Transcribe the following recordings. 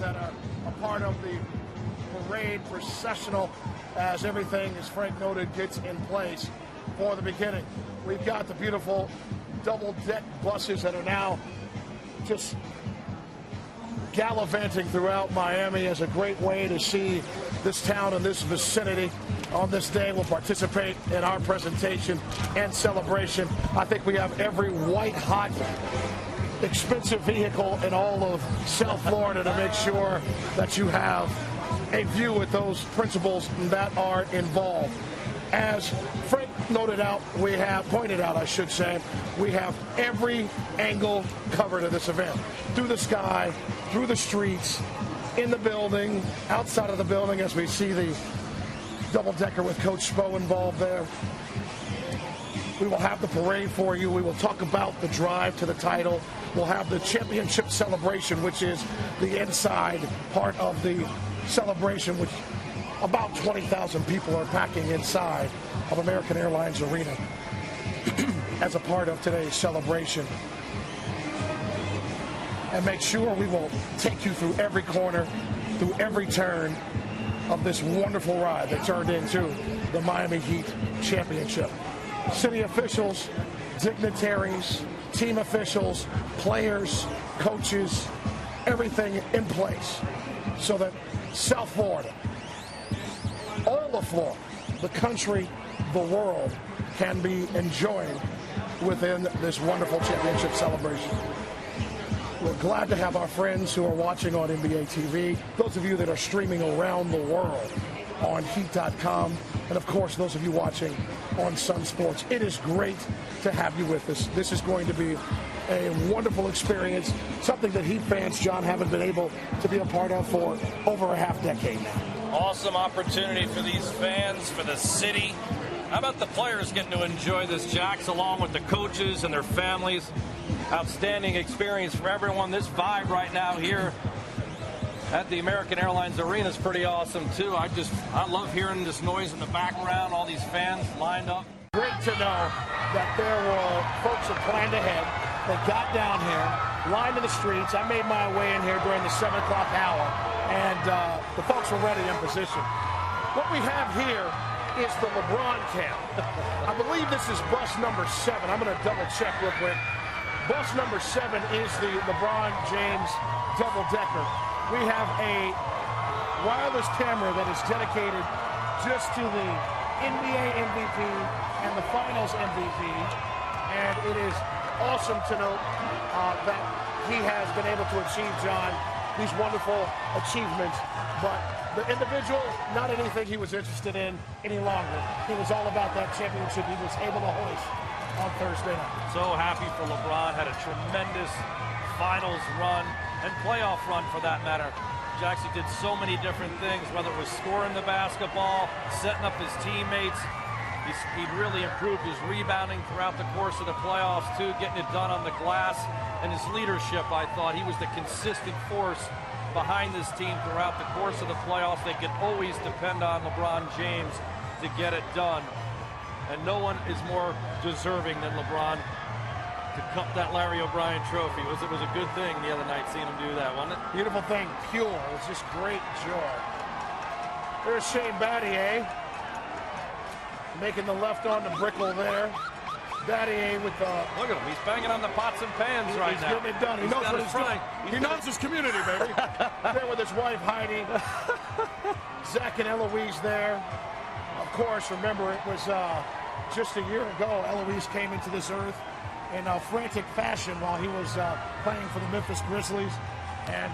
that are a part of the parade processional as everything, as Frank noted, gets in place for the beginning. We've got the beautiful double-deck buses that are now just gallivanting throughout Miami as a great way to see this town and this vicinity on this day. Will participate in our presentation and celebration. I think we have every white-hot, expensive vehicle in all of South Florida to make sure that you have a view with those principles that are involved. As Frank pointed out, we have every angle covered of this event. Through the sky, through the streets, in the building, outside of the building, as we see the double-decker with Coach Spo involved there. We will have the parade for you. We will talk about the drive to the title. We'll have the championship celebration, which is the inside part of the celebration, which about 20,000 people are packing inside of American Airlines Arena as a part of today's celebration. And make sure we will take you through every corner, through every turn of this wonderful ride that turned into the Miami Heat Championship. City officials, dignitaries, team officials, players, coaches, everything in place so that South Florida, all of Florida, the country, the world, can be enjoying within this wonderful championship celebration. We're glad to have our friends who are watching on NBA TV, those of you that are streaming around the world on heat.com, and of course those of you watching on Sun Sports. It is great to have you with us. This is going to be a wonderful experience, something that Heat fans, John, haven't been able to be a part of for over a half decade now. Awesome opportunity for these fans, for the city. How about the players getting to enjoy this, Jax, along with the coaches and their families? Outstanding experience for everyone. This vibe right now here at the American Airlines Arena is pretty awesome, too. I love hearing this noise in the background, all these fans lined up. Great to know that there were folks that planned ahead, that got down here, lined in the streets. I made my way in here during the 7 o'clock hour, and the folks were ready in position. What we have here is the LeBron camp. I believe this is bus number 7. I'm going to double check real quick. Bus number 7 is the LeBron James double-decker. We have a wireless camera that is dedicated just to the NBA MVP and the Finals MVP, and it is awesome to note that he has been able to achieve, John, these wonderful achievements, but the individual, not anything he was interested in any longer. He was all about that championship he was able to hoist on Thursday night. So happy for LeBron. Had a tremendous finals run and playoff run for that matter. Jackson did so many different things, whether it was scoring the basketball, setting up his teammates. He really improved his rebounding throughout the course of the playoffs too, getting it done on the glass. And his leadership, I thought, he was the consistent force behind this team throughout the course of the playoffs. They could always depend on LeBron James to get it done. And no one is more deserving than LeBron to cup that Larry O'Brien trophy. It was a good thing the other night seeing him do that, wasn't it? Beautiful thing, pure. It was just great joy. There's Shane Battier making the left on the brickle there. Battier with the... Look at him. He's banging on the pots and pans right now. He's getting it done. He knows what he's doing. He knows his community, baby. There with his wife, Heidi. Zach and Eloise there. Of course, remember, it was just a year ago, Eloise came into this earth in frantic fashion while he was playing for the Memphis Grizzlies. And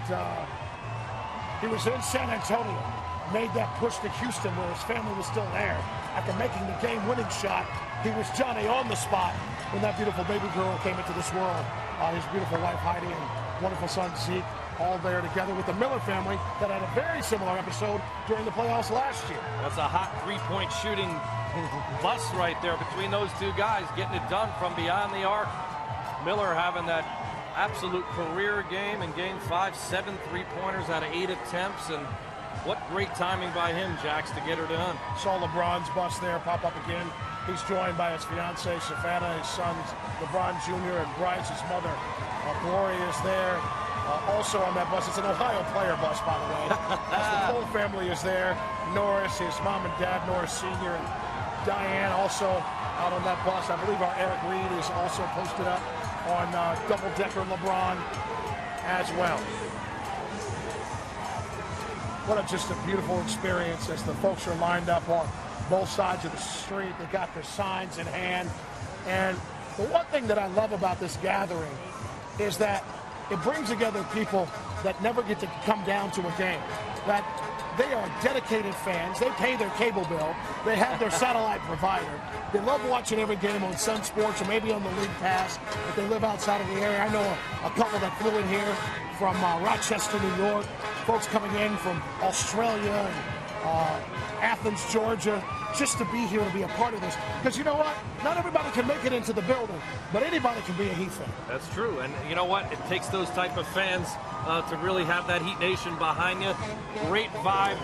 he was in San Antonio. Made that push to Houston where his family was still there. After making the game-winning shot, he was Johnny on the spot when that beautiful baby girl came into this world. His beautiful wife, Heidi, and wonderful son, Zeke, all there together with the Miller family that had a very similar episode during the playoffs last year. That's a hot three-point shooting bus right there between those two guys, getting it done from beyond the arc. Miller having that absolute career game in Game 5, 7 3-pointers out of 8 attempts, and what great timing by him, Jax, to get her done. Saw LeBron's bus there pop up again. He's joined by his fiancée, Savannah, his sons, LeBron Jr. and Bryce, his mother. Gloria is there. Also on that bus, it's an Ohio player bus, by the way. As the whole family is there. Norris, his mom and dad, Norris Sr., and Diane also out on that bus. I believe our Eric Reed is also posted up on double-decker LeBron as well. Just a beautiful experience as the folks are lined up on both sides of the street. They got their signs in hand. And the one thing that I love about this gathering is that it brings together people that never get to come down to a game. That they are dedicated fans. They pay their cable bill. They have their satellite provider. They love watching every game on Sun Sports or maybe on the League Pass if they live outside of the area. I know a couple that flew in here from Rochester, New York. Folks coming in from Australia and Athens, Georgia, just to be here to be a part of this. Because you know what? Not everybody can make it into the building, but anybody can be a Heat fan. That's true. And you know what? It takes those type of fans to really have that Heat Nation behind you. Great vibe.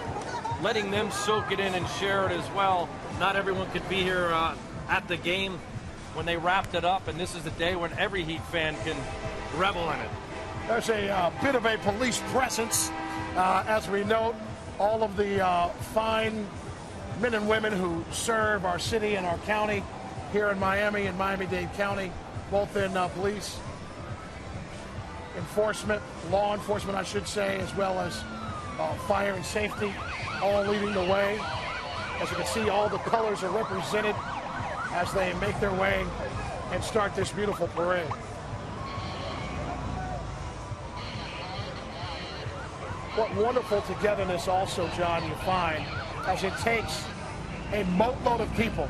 Letting them soak it in and share it as well. Not everyone could be here at the game when they wrapped it up, and this is the day when every Heat fan can revel in it. There's a bit of a police presence, as we note. All of the fine men and women who serve our city and our county here in Miami and Miami-Dade County, both in police enforcement, law enforcement, I should say, as well as fire and safety, all leading the way. As you can see, all the colors are represented as they make their way and start this beautiful parade. What wonderful togetherness also, John, you find, as it takes a boatload of people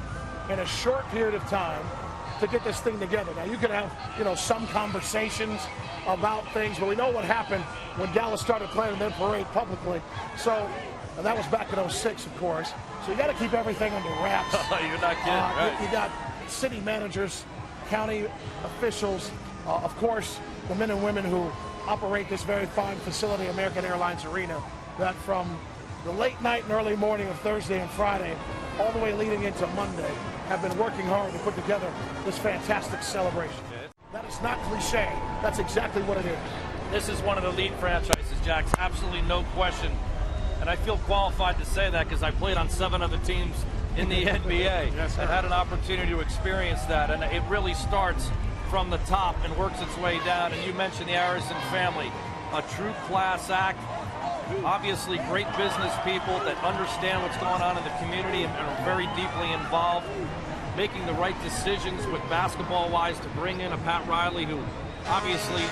in a short period of time to get this thing together. Now, you can have, some conversations about things, but we know what happened when Dallas started planning their parade publicly. So, and that was back in '06, of course. So you got to keep everything under wraps. You're not kidding, right? You got city managers, county officials, of course, the men and women who operate this very fine facility, American Airlines Arena, that from the late night and early morning of Thursday and Friday, all the way leading into Monday, have been working hard to put together this fantastic celebration. That is not cliche. That's exactly what it is. This is one of the lead franchises, Jax. Absolutely no question. And I feel qualified to say that because I played on 7 other teams in the NBA Yes, and had an opportunity to experience that. And it really starts from the top and works its way down. And you mentioned the Harrison family, a true class act. Obviously great business people that understand what's going on in the community and are very deeply involved, making the right decisions with basketball-wise to bring in a Pat Riley who obviously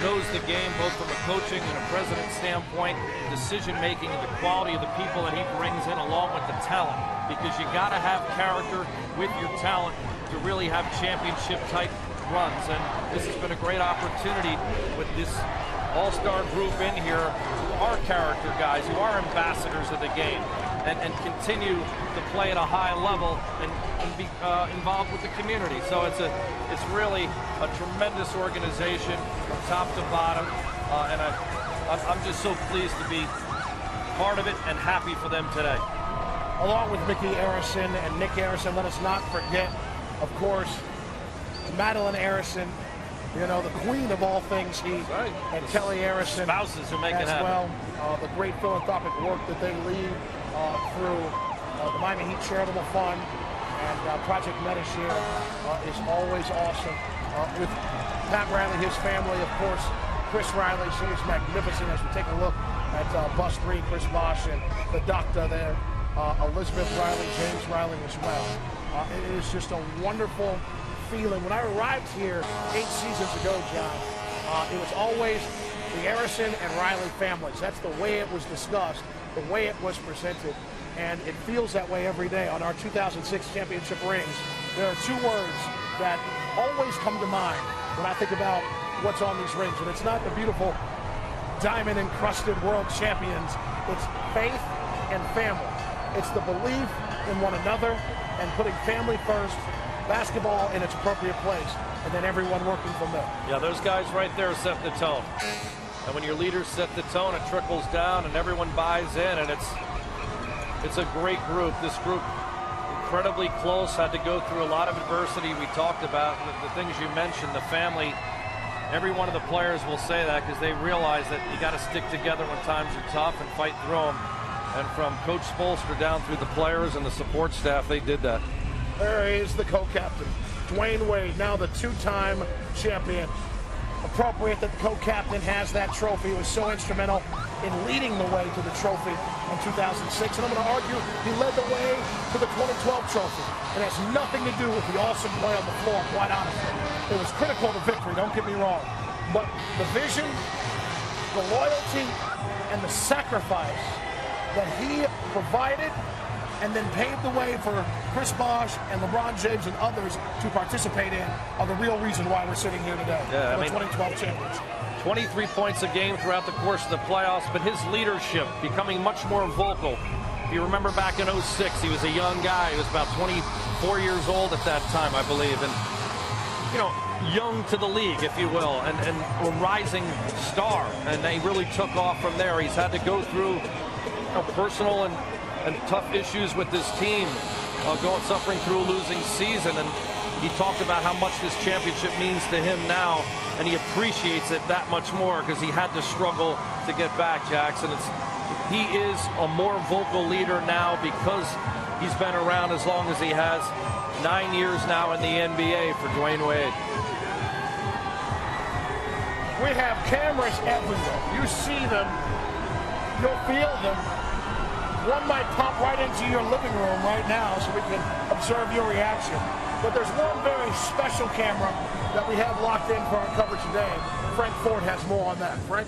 knows the game both from a coaching and a president standpoint, decision-making, and the quality of the people that he brings in along with the talent, because you got to have character with your talent to really have championship-type runs. And this has been a great opportunity with this all-star group in here who are character guys, who are ambassadors of the game, and continue to play at a high level and be involved with the community. So it's really a tremendous organization from top to bottom, and I'm just so pleased to be part of it and happy for them today. Along with Mickey Arison and Nick Arison, let us not forget, of course, Madeline Arison, the queen of all things Heat, right. And Kelly Arison, spouses who make it as happen. well. The great philanthropic work that they lead through the Miami Heat Charitable Fund and Project Medishare is always awesome. With Pat Riley, his family, of course, Chris Riley, she is magnificent as we take a look at Bus 3, Chris Bosh, and the doctor there, Elizabeth Riley, James Riley as well. It is just a wonderful feeling. When I arrived here 8 seasons ago, John, it was always the Arison and Riley families. That's the way it was discussed, the way it was presented, and it feels that way every day. On our 2006 championship rings, there are 2 words that always come to mind when I think about what's on these rings, and it's not the beautiful diamond-encrusted world champions. It's faith and family. It's the belief in one another and putting family first, basketball in its appropriate place, and then everyone working from there. Yeah, those guys right there set the tone. And when your leaders set the tone, it trickles down and everyone buys in, and it's a great group. This group, incredibly close, had to go through a lot of adversity. We talked about the things you mentioned, the family Every one of the players will say that because they realize that you got to stick together when times are tough and fight through them. And from Coach Spolster down through the players and the support staff, they did that. There is the co-captain, Dwayne Wade, now the two-time champion. Appropriate that the co-captain has that trophy. He was so instrumental in leading the way to the trophy in 2006. And I'm going to argue he led the way to the 2012 trophy. It has nothing to do with the awesome play on the floor, quite honestly. It was critical to victory, don't get me wrong. But the vision, the loyalty, and the sacrifice that he provided and then paved the way for Chris Bosh and LeBron James and others to participate in are the real reason why we're sitting here today. Yeah, the 2012 champions. 23 points a game throughout the course of the playoffs, but his leadership becoming much more vocal. If you remember back in 06, he was a young guy. He was about 24 years old at that time, I believe. And, you know, young to the league, if you will, and a rising star. And they really took off from there. He's had to go through personal and tough issues with this team, suffering through a losing season. And he talked about how much this championship means to him now, and he appreciates it that much more because he had to struggle to get back, Jackson. He is a more vocal leader now because he's been around as long as he has. 9 years now in the NBA for Dwayne Wade. We have cameras everywhere. You see them, you'll feel them. One might pop right into your living room right now so we can observe your reaction. But there's one very special camera that we have locked in for our coverage today. Frank Ford has more on that. Frank?